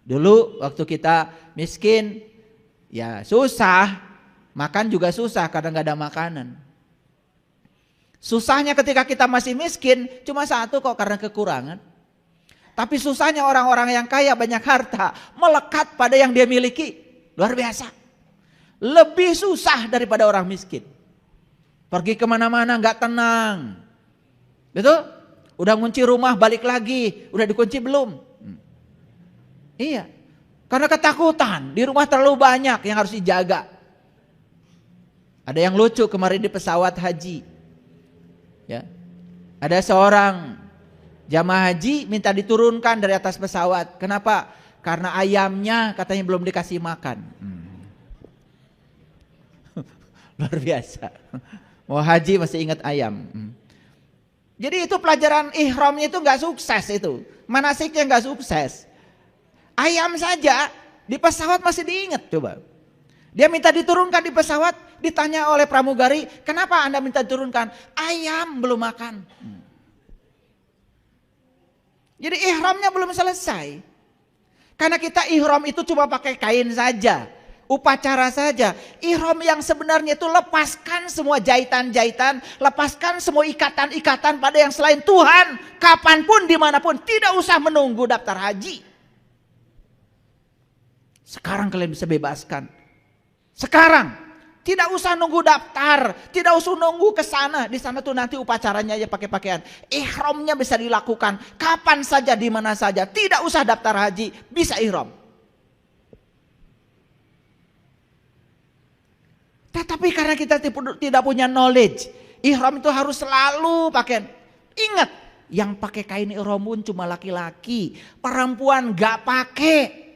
Dulu waktu kita miskin, ya susah, makan juga susah karena nggak ada makanan. Susahnya ketika kita masih miskin cuma satu kok, karena kekurangan. Tapi susahnya orang-orang yang kaya banyak harta melekat pada yang dia miliki, luar biasa. Lebih susah daripada orang miskin. Pergi kemana-mana nggak tenang, betul? Udah ngunci rumah balik lagi, udah dikunci belum? Iya, karena ketakutan, di rumah terlalu banyak yang harus dijaga. Ada yang lucu kemarin di pesawat haji, ya, ada seorang jamaah haji minta diturunkan dari atas pesawat. Kenapa? Karena ayamnya katanya belum dikasih makan. Luar biasa, mau haji masih ingat ayam. Jadi itu pelajaran ihramnya itu nggak sukses, itu manasiknya nggak sukses. Ayam saja di pesawat masih diingat, coba. Dia minta diturunkan di pesawat, ditanya oleh pramugari, kenapa Anda minta diturunkan? Ayam belum makan. Jadi ihramnya belum selesai. Karena kita ihram itu cuma pakai kain saja, upacara saja. Ihram yang sebenarnya itu lepaskan semua jahitan-jahitan, lepaskan semua ikatan-ikatan pada yang selain Tuhan. Kapanpun, dimanapun, tidak usah menunggu daftar haji. Sekarang kalian bisa bebaskan. Sekarang, tidak usah nunggu daftar, tidak usah nunggu ke sana. Di sana tuh nanti upacaranya aja pakai pakaian. Ihramnya bisa dilakukan kapan saja, di mana saja. Tidak usah daftar haji, bisa ihram. Tetapi karena kita tidak punya knowledge, ihram itu harus selalu pakai. Ingat, yang pakai kain ihram pun cuma laki-laki, perempuan gak pakai.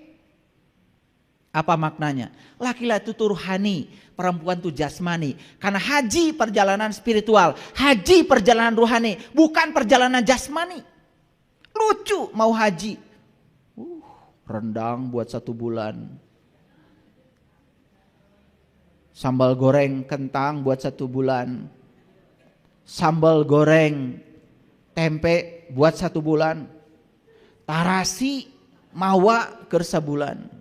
Apa maknanya? Laki-laki itu ruhani, perempuan itu jasmani. Karena haji perjalanan spiritual, haji perjalanan ruhani, bukan perjalanan jasmani. Lucu mau haji, rendang buat 1 bulan, sambal goreng kentang buat 1 bulan, sambal goreng tempe buat 1 bulan, tarasi mawa ke sebulan.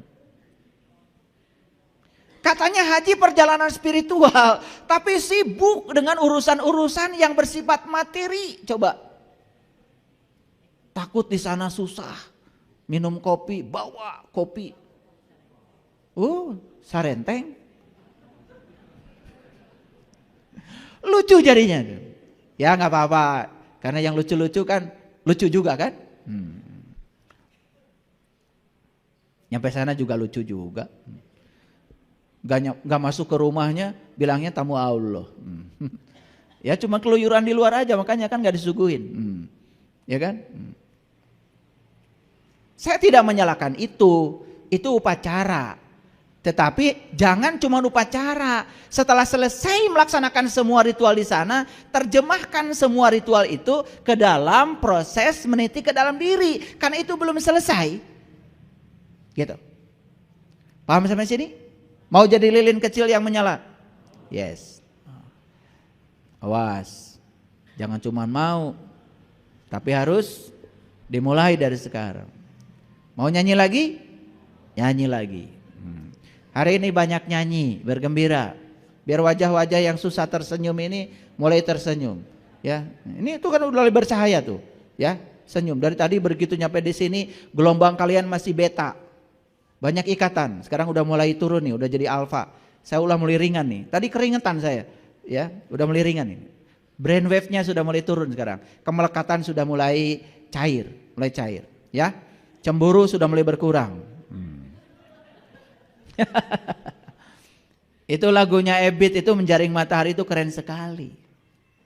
Katanya haji perjalanan spiritual, tapi sibuk dengan urusan-urusan yang bersifat materi. Coba, takut di sana susah, minum kopi, bawa kopi, sarenteng, lucu jadinya. Ya nggak apa-apa, karena yang lucu-lucu kan lucu juga kan. Nyampe sana juga lucu juga. Gak masuk ke rumahnya, bilangnya tamu Allah. Ya cuma keluyuran di luar aja, makanya kan gak disuguhin. Ya kan? Saya tidak menyalahkan itu upacara. Tetapi jangan cuma upacara. Setelah selesai melaksanakan semua ritual di sana, terjemahkan semua ritual itu ke dalam proses meniti ke dalam diri. Karena itu belum selesai. Gitu. Paham sampai sini? Mau jadi lilin kecil yang menyala? Yes. Awas. Jangan cuma mau, tapi harus dimulai dari sekarang. Mau nyanyi lagi? Nyanyi lagi. Hari ini banyak nyanyi, bergembira. Biar wajah-wajah yang susah tersenyum ini mulai tersenyum. Ya, ini itu kan udah bercahaya tuh. Ya, senyum. Dari tadi begitu nyampe di sini, gelombang kalian masih beta. Banyak ikatan, sekarang udah mulai turun nih, udah jadi alfa. Saya udah mulai ringan nih. Tadi keringetan saya, ya, udah mulai ringan nih. Brain wave-nya sudah mulai turun sekarang. Kemelekatan sudah mulai cair, ya. Cemburu sudah mulai berkurang. Itu lagunya Ebit itu, Menjaring Matahari, itu keren sekali.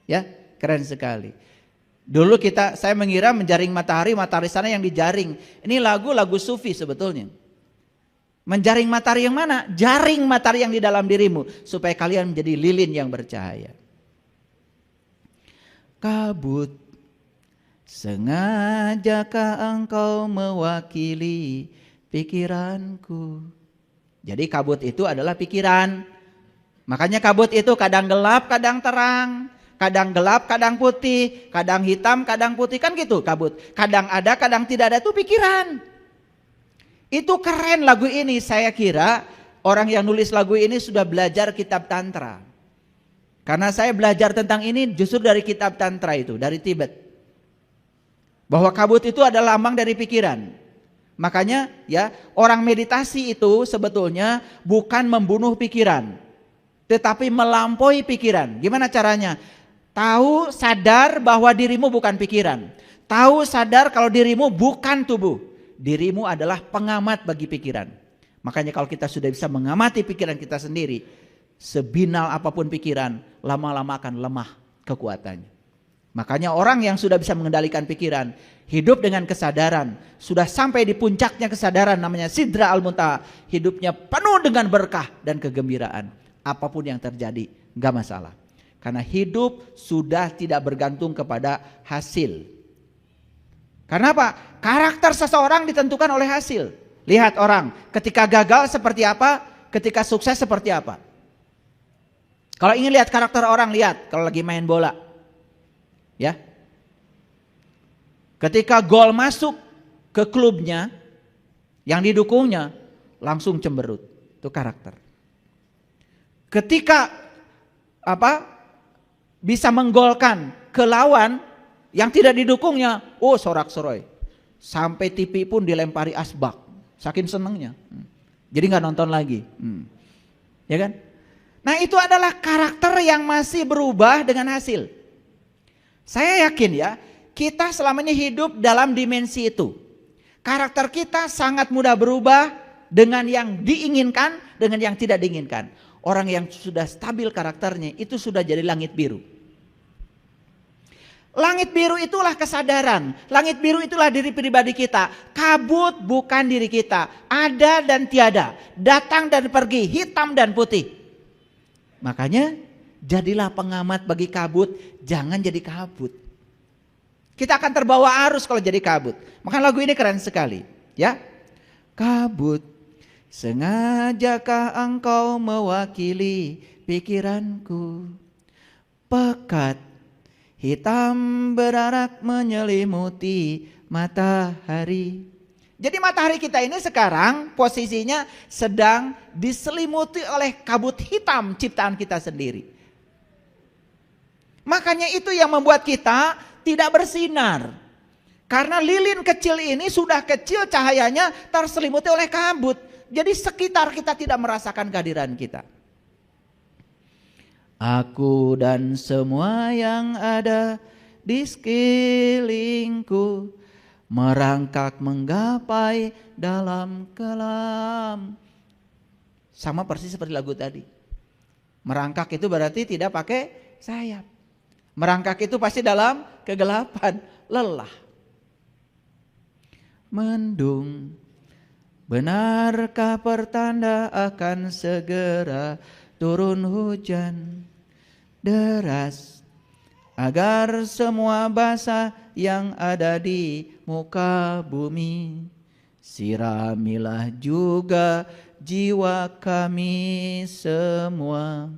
Ya, keren sekali. Dulu saya mengira menjaring matahari sana yang dijaring. Ini lagu sufi sebetulnya. Menjaring matahari yang mana? Jaring matahari yang di dalam dirimu, supaya kalian menjadi lilin yang bercahaya. Kabut, sengajakah engkau mewakili pikiranku? Jadi kabut itu adalah pikiran. Makanya kabut itu kadang gelap, kadang terang. Kadang gelap, kadang putih. Kadang hitam, kadang putih. Kan gitu kabut. Kadang ada, kadang tidak ada, itu pikiran. Itu keren lagu ini. Saya kira orang yang nulis lagu ini sudah belajar kitab Tantra. Karena saya belajar tentang ini justru dari kitab Tantra itu, dari Tibet. Bahwa kabut itu adalah lambang dari pikiran. Makanya ya, orang meditasi itu sebetulnya bukan membunuh pikiran, tetapi melampaui pikiran. Gimana caranya? Tahu sadar bahwa dirimu bukan pikiran. Tahu sadar kalau dirimu bukan tubuh. Dirimu adalah pengamat bagi pikiran. Makanya kalau kita sudah bisa mengamati pikiran kita sendiri, sebinal apapun pikiran, lama-lama akan lemah kekuatannya. Makanya orang yang sudah bisa mengendalikan pikiran, hidup dengan kesadaran, sudah sampai di puncaknya kesadaran, namanya Sidra Al-Muntaha, hidupnya penuh dengan berkah dan kegembiraan. Apapun yang terjadi, gak masalah. Karena hidup sudah tidak bergantung kepada hasil. Karena apa? Karakter seseorang ditentukan oleh hasil. Lihat orang, ketika gagal seperti apa, ketika sukses seperti apa. Kalau ingin lihat karakter orang, lihat kalau lagi main bola. Ya. Ketika gol masuk ke klubnya, yang didukungnya langsung cemberut. Itu karakter. Ketika bisa menggolkan ke lawan yang tidak didukungnya, sorak-sorai. Sampai TV pun dilempari asbak, saking senengnya. Jadi nggak nonton lagi. Ya kan? Nah, itu adalah karakter yang masih berubah dengan hasil. Saya yakin ya, kita selama ini hidup dalam dimensi itu. Karakter kita sangat mudah berubah dengan yang diinginkan, dengan yang tidak diinginkan. Orang yang sudah stabil karakternya itu sudah jadi langit biru. Langit biru itulah kesadaran. Langit biru itulah diri pribadi kita. Kabut bukan diri kita. Ada dan tiada. Datang dan pergi. Hitam dan putih. Makanya jadilah pengamat bagi kabut. Jangan jadi kabut. Kita akan terbawa arus kalau jadi kabut. Makanya lagu ini keren sekali. Ya, kabut, sengajakah engkau mewakili pikiranku? Pekat hitam berarak menyelimuti matahari. Jadi matahari kita ini sekarang posisinya sedang diselimuti oleh kabut hitam ciptaan kita sendiri. Makanya itu yang membuat kita tidak bersinar. Karena lilin kecil ini sudah kecil, cahayanya terselimuti oleh kabut. Jadi sekitar kita tidak merasakan kehadiran kita. Aku dan semua yang ada di sekelilingku merangkak menggapai dalam kelam. Sama persis seperti lagu tadi. Merangkak itu berarti tidak pakai sayap. Merangkak itu pasti dalam kegelapan, lelah. Mendung, benarkah pertanda akan segera turun hujan deras, agar semua basah yang ada di muka bumi. Siramilah juga jiwa kami semua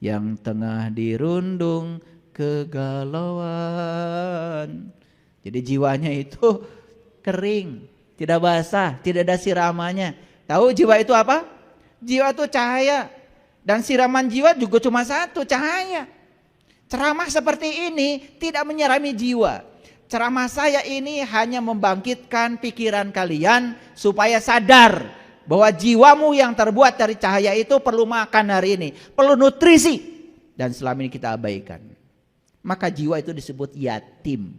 yang tengah dirundung kegalauan. Jadi jiwanya itu kering, tidak basah, tidak ada siramannya. Tahu jiwa itu apa? Jiwa itu cahaya. Dan siraman jiwa juga cuma satu, cahaya. Ceramah seperti ini tidak menyirami jiwa. Ceramah saya ini hanya membangkitkan pikiran kalian supaya sadar bahwa jiwamu yang terbuat dari cahaya itu perlu makan hari ini, perlu nutrisi, dan selama ini kita abaikan. Maka jiwa itu disebut yatim.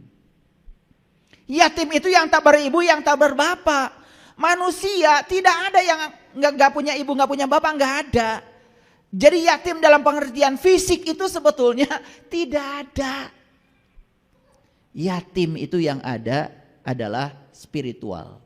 Yatim itu yang tak beribu, yang tak berbapak. Manusia tidak ada yang nggak punya ibu, nggak punya bapak, nggak ada. Jadi yatim dalam pengertian fisik itu sebetulnya tidak ada. Yatim itu yang ada adalah spiritual.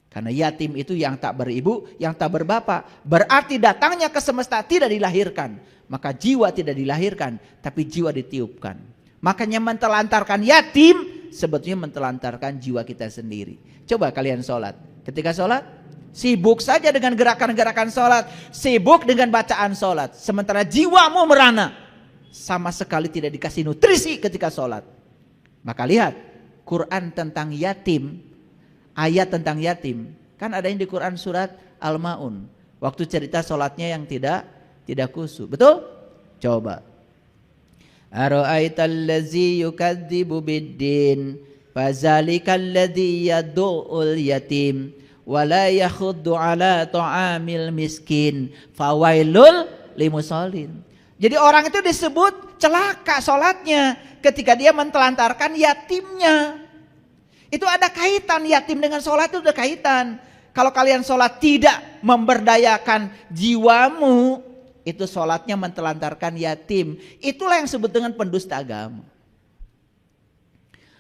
Karena yatim itu yang tak beribu, yang tak berbapak. Berarti datangnya ke semesta tidak dilahirkan. Maka jiwa tidak dilahirkan, tapi jiwa ditiupkan. Makanya mentelantarkan yatim sebetulnya mentelantarkan jiwa kita sendiri. Coba kalian sholat. Ketika sholat, sibuk saja dengan gerakan-gerakan sholat, sibuk dengan bacaan sholat. Sementara jiwamu merana, sama sekali tidak dikasih nutrisi ketika sholat. Maka lihat, Quran tentang yatim, ayat tentang yatim, Kan ada yang di Quran surat Al-Maun. Waktu cerita sholatnya yang tidak khusyuk. Betul? Coba. Ara'aital ladzi yukadzibu biddin fazalikal ladzi yad'ul yatim wala yakhuddu ala ta'amil miskin fawailul limusallin. Jadi orang itu disebut celaka sholatnya ketika dia mentelantarkan yatimnya. Itu ada kaitan, yatim dengan sholat itu ada kaitan. Kalau kalian sholat tidak memberdayakan jiwamu, itu sholatnya mentelantarkan yatim. Itulah yang disebut dengan pendusta agama.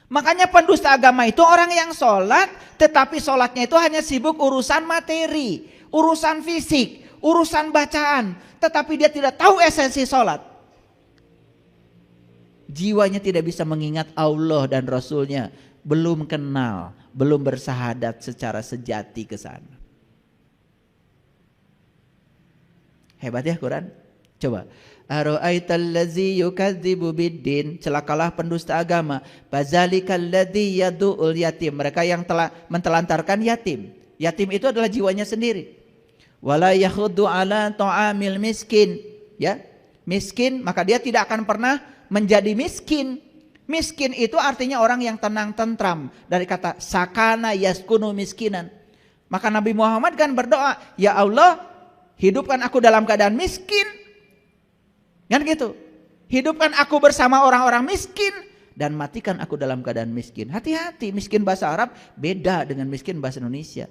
Makanya pendusta agama itu orang yang sholat, tetapi sholatnya itu hanya sibuk urusan materi, urusan fisik, urusan bacaan. Tetapi dia tidak tahu esensi sholat. Jiwanya tidak bisa mengingat Allah dan Rasulnya. Belum kenal, belum bersahadat secara sejati ke sana. Hebat ya Quran. Coba. Ara'aital ladzi yukadzibu biddin, celakalah pendusta agama. Fazalikal ladzi yad'ul yatim, mereka yang telah mentelantarkan yatim. Yatim itu adalah jiwanya sendiri. Wala yakhuddu ala ta'amil miskin, ya. Miskin, maka dia tidak akan pernah menjadi miskin. Miskin itu artinya orang yang tenang tentram, dari kata sakana yaskunu miskinan. Maka Nabi Muhammad kan berdoa, ya Allah, hidupkan aku dalam keadaan miskin. Kan gitu. Hidupkan aku bersama orang-orang miskin dan matikan aku dalam keadaan miskin. Hati-hati, miskin bahasa Arab beda dengan miskin bahasa Indonesia.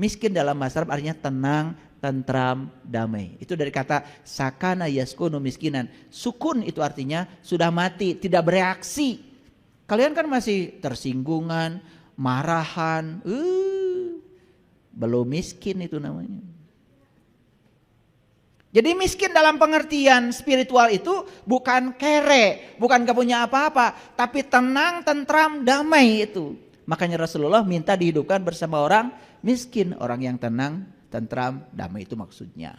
Miskin dalam bahasa Arab artinya tenang, tentram, damai. Itu dari kata sakana yaskunu miskinan. Sukun itu artinya sudah mati, tidak bereaksi. Kalian kan masih tersinggungan, marahan. Belum miskin itu namanya. Jadi miskin dalam pengertian spiritual itu bukan kere, bukan gak punya apa-apa, tapi tenang, tentram, damai itu. Makanya Rasulullah minta dihidupkan bersama orang miskin, orang yang tenang, tentram, damai, itu maksudnya.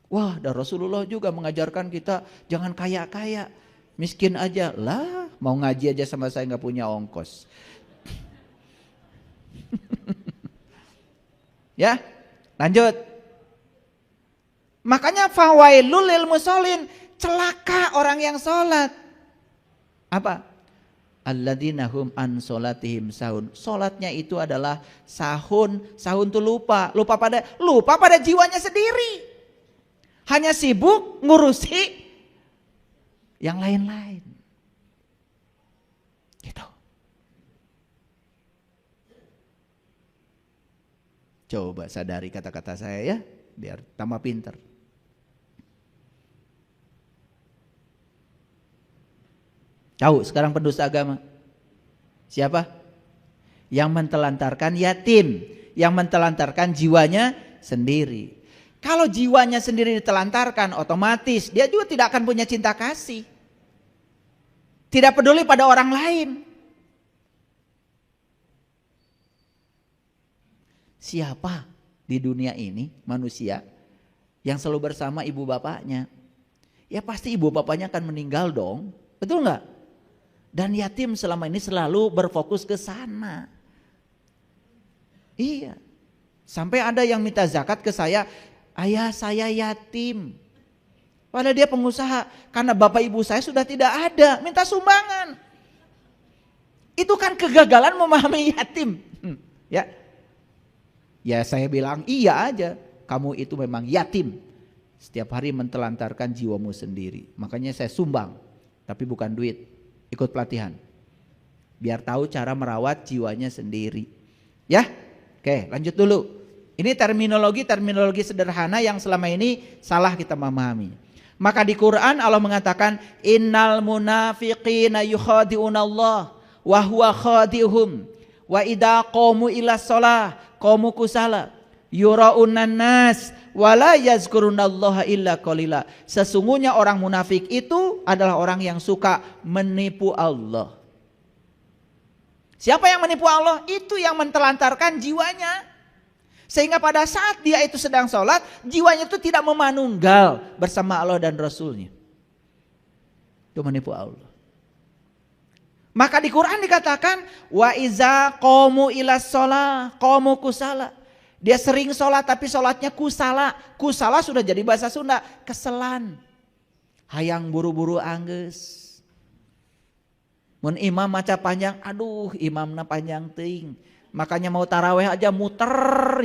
Wah, dan Rasulullah juga mengajarkan kita jangan kaya-kaya, miskin aja. Lah, mau ngaji aja sama saya gak punya ongkos. Ya, lanjut. Makanya fawailul lil musallin, celaka orang yang sholat. Apa? Alladzina hum an sholatihim sahun. Sholatnya itu adalah sahun. Sahun itu lupa pada jiwanya sendiri. Hanya sibuk ngurusi yang lain-lain. Gitu. Coba sadari kata-kata saya ya, biar tambah pinter. Tahu sekarang pendusta agama siapa? Yang mentelantarkan yatim, yang mentelantarkan jiwanya sendiri. Kalau jiwanya sendiri ditelantarkan, otomatis dia juga tidak akan punya cinta kasih, tidak peduli pada orang lain. Siapa di dunia ini manusia yang selalu bersama ibu bapaknya? Ya pasti ibu bapaknya akan meninggal dong, betul nggak? Dan yatim selama ini selalu berfokus ke sana. Iya. Sampai ada yang minta zakat ke saya, ayah saya yatim. Padahal dia pengusaha, karena bapak ibu saya sudah tidak ada, minta sumbangan. Itu kan kegagalan memahami yatim. Ya. Ya saya bilang iya aja, kamu itu memang yatim. Setiap hari mentelantarkan jiwamu sendiri. Makanya saya sumbang, tapi bukan duit. Ikut pelatihan biar tahu cara merawat jiwanya sendiri ya. Oke, lanjut dulu. Ini terminologi sederhana yang selama ini salah kita memahami. Maka di Quran Allah mengatakan innal munafiqina yukhadi'una Allah wa huwa khadi'uhum wa idza qamu ila shalah qamu kusala yura'unan nas wala yazkurunallaha illa qalila. Sesungguhnya orang munafik itu adalah orang yang suka menipu Allah. Siapa yang menipu Allah? Itu yang mentelantarkan jiwanya. Sehingga pada saat dia itu sedang sholat, jiwanya itu tidak memanunggal bersama Allah dan Rasulnya. Itu menipu Allah. Maka di Quran dikatakan wa iza qamu ilas shalah qamu kusala. Dia sering sholat tapi sholatnya kusala. Kusala sudah jadi bahasa Sunda, keselan. Hayang buru-buru angges. Mun imam maca panjang, aduh imamna panjang ting. Makanya mau taraweh aja muter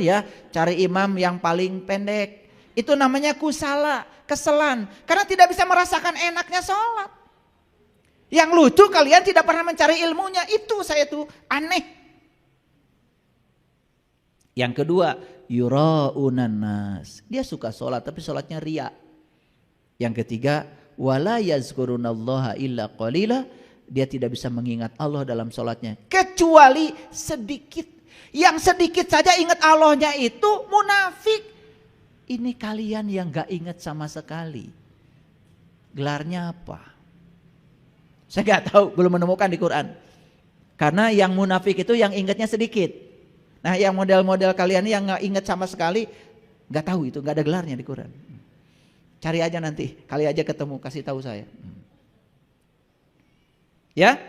ya, cari imam yang paling pendek. Itu namanya kusala, keselan. Karena tidak bisa merasakan enaknya sholat. Yang lucu kalian tidak pernah mencari ilmunya, itu saya tuh aneh. Yang kedua, yura'unan nas. Dia suka sholat tapi sholatnya ria. Yang ketiga, wala yazkurunallaha illa qalila. Dia tidak bisa mengingat Allah dalam sholatnya kecuali sedikit. Yang sedikit saja ingat Allahnya itu munafik. Ini kalian yang gak ingat sama sekali. Gelarnya apa? Saya gak tahu, belum menemukan di Quran. Karena yang munafik itu yang ingatnya sedikit. Nah yang model-model kalian yang gak ingat sama sekali, gak tahu itu, gak ada gelarnya di Quran. Cari aja nanti, kali aja ketemu, kasih tahu saya. Ya,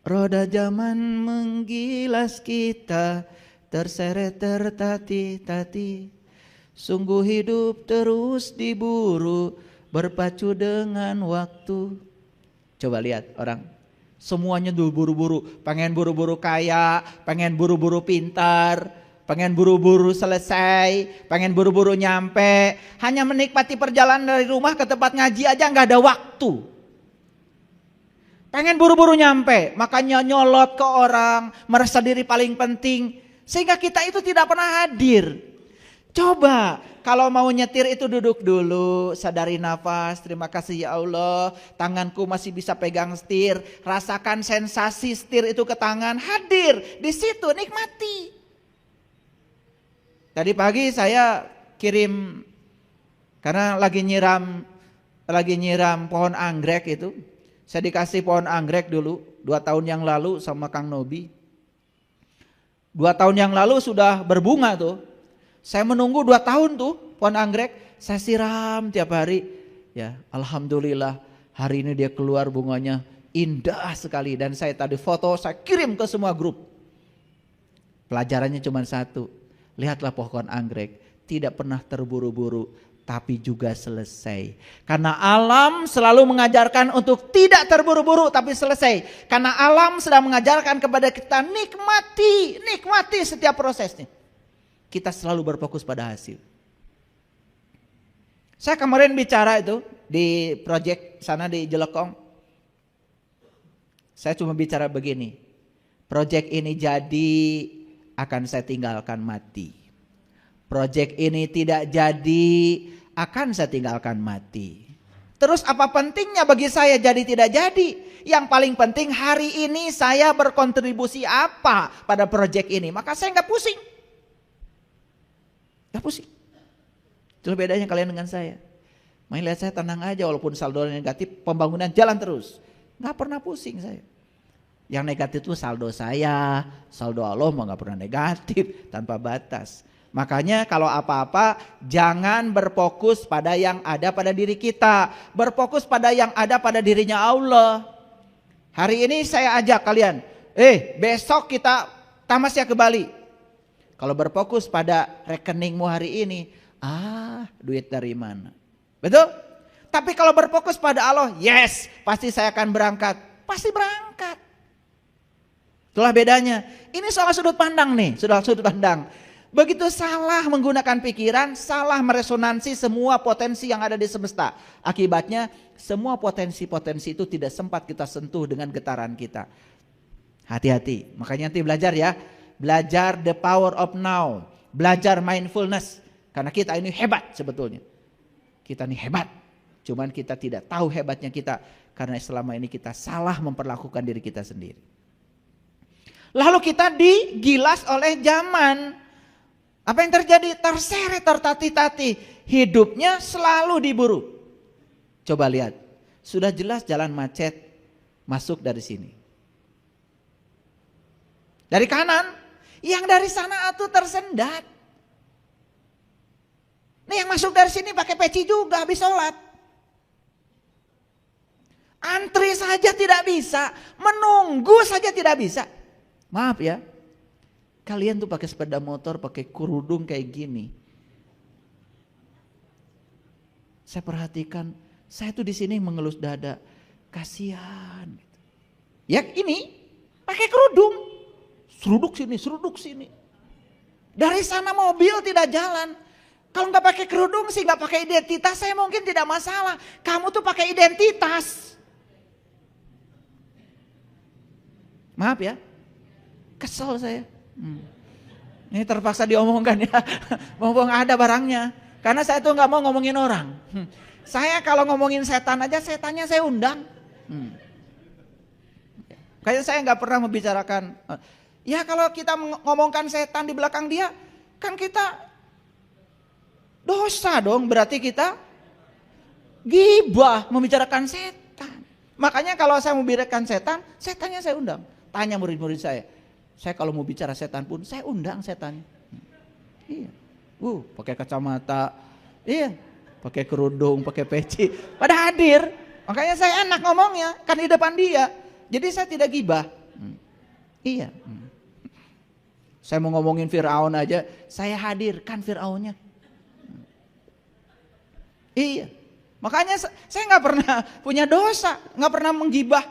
roda zaman menggilas kita, terseret tertati-tati. Sungguh hidup terus diburu, berpacu dengan waktu. Coba lihat orang, semuanya dulu buru-buru, pengen buru-buru kaya, pengen buru-buru pintar, pengen buru-buru selesai, pengen buru-buru nyampe. Hanya menikmati perjalanan dari rumah ke tempat ngaji aja gak ada waktu. Pengen buru-buru nyampe, makanya nyolot ke orang, merasa diri paling penting. Sehingga kita itu tidak pernah hadir. Coba kalau mau nyetir itu duduk dulu, sadari nafas, terima kasih ya Allah, tanganku masih bisa pegang setir, rasakan sensasi setir itu ke tangan, hadir di situ, nikmati. Tadi pagi saya kirim, karena lagi nyiram pohon anggrek itu. Saya dikasih pohon anggrek dulu 2 tahun yang lalu sama Kang Nobi. 2 tahun yang lalu sudah berbunga tuh. Saya menunggu 2 tahun tuh pohon anggrek. Saya siram tiap hari. Ya, alhamdulillah hari ini dia keluar bunganya indah sekali. Dan saya tadi foto, saya kirim ke semua grup. Pelajarannya cuma satu. Lihatlah pohon anggrek. Tidak pernah terburu-buru. Tapi juga selesai. Karena alam selalu mengajarkan untuk tidak terburu-buru tapi selesai. Karena alam sedang mengajarkan kepada kita nikmati setiap prosesnya. Kita selalu berfokus pada hasil. Saya kemarin bicara itu di proyek sana di Jelekong. Saya cuma bicara begini. Proyek ini jadi akan saya tinggalkan mati. Proyek ini tidak jadi akan saya tinggalkan mati. Terus apa pentingnya bagi saya jadi tidak jadi? Yang paling penting hari ini saya berkontribusi apa pada proyek ini. Maka saya gak pusing. Gak pusing. Itu bedanya kalian dengan saya. Main lihat saya tenang aja walaupun saldo negatif, pembangunan jalan terus. Gak pernah pusing saya. Yang negatif itu saldo saya, saldo Allah mah gak pernah negatif tanpa batas. Makanya kalau apa-apa jangan berfokus pada yang ada pada diri kita. Berfokus pada yang ada pada dirinya Allah. Hari ini saya ajak kalian. Besok kita tamasya ke Bali. Kalau berfokus pada rekeningmu hari ini. Duit dari mana? Betul? Tapi kalau berfokus pada Allah. Yes, pasti saya akan berangkat. Pasti berangkat. Itulah bedanya. Ini soal sudut pandang nih. Soal sudut pandang. Begitu salah menggunakan pikiran, salah meresonansi semua potensi yang ada di semesta. Akibatnya semua potensi-potensi itu tidak sempat kita sentuh dengan getaran kita. Hati-hati, makanya nanti belajar ya. Belajar the power of now. Belajar mindfulness. Karena kita ini hebat sebetulnya. Kita ini hebat. Cuman kita tidak tahu hebatnya kita. Karena selama ini kita salah memperlakukan diri kita sendiri. Lalu kita digilas oleh zaman. Apa yang terjadi? Terseret, tertati-tati. Hidupnya selalu diburu. Coba lihat. Sudah jelas jalan macet masuk dari sini. Dari kanan. Yang dari sana itu tersendat. Nih yang masuk dari sini pakai peci juga habis sholat. Antri saja tidak bisa, menunggu saja tidak bisa. Maaf ya, kalian tuh pakai sepeda motor, pakai kerudung kayak gini. Saya perhatikan, saya tuh di sini mengelus dada, kasihan. Ya ini pakai kerudung, seruduk sini. Dari sana mobil tidak jalan. Kalau nggak pakai kerudung sih, nggak pakai identitas, saya mungkin tidak masalah. Kamu tuh pakai identitas. Maaf ya, kesel saya. Ini terpaksa diomongkan ya, mumpung ada barangnya. Karena saya tuh nggak mau ngomongin orang. Saya kalau ngomongin setan aja, setannya saya undang. Kayak saya nggak pernah membicarakan. Ya kalau kita ngomongkan setan di belakang dia, kan kita dosa dong. Berarti kita gibah membicarakan setan. Makanya kalau saya membicarakan setan, setannya saya undang. Tanya murid-murid saya kalau mau bicara setan pun saya undang setannya. Iya, pakai kacamata, iya, pakai kerudung, pakai peci, pada hadir. Makanya saya enak ngomongnya, kan di depan dia. Jadi saya tidak gibah. Iya. Saya mau ngomongin Firaun aja, saya hadirkan Firaunnya. Iya. Makanya saya nggak pernah punya dosa, nggak pernah menggibah.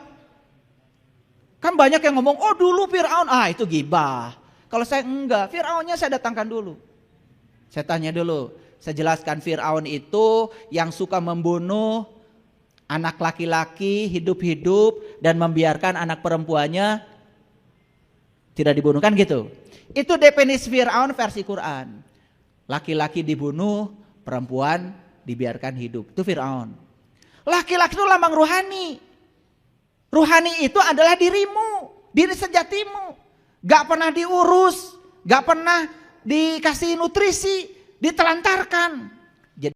Kan banyak yang ngomong, oh dulu Firaun, itu gibah. Kalau saya enggak, Firaunnya saya datangkan dulu. Saya tanya dulu, saya jelaskan Firaun itu yang suka membunuh anak laki-laki hidup-hidup dan membiarkan anak perempuannya tidak dibunuh, kan gitu. Itu definisi Firaun versi Quran. Laki-laki dibunuh, perempuan dibiarkan hidup. Itu Firaun. Laki-laki itu lambang rohani. Rohani itu adalah dirimu, diri sejatimu. Gak pernah diurus, gak pernah dikasih nutrisi, ditelantarkan.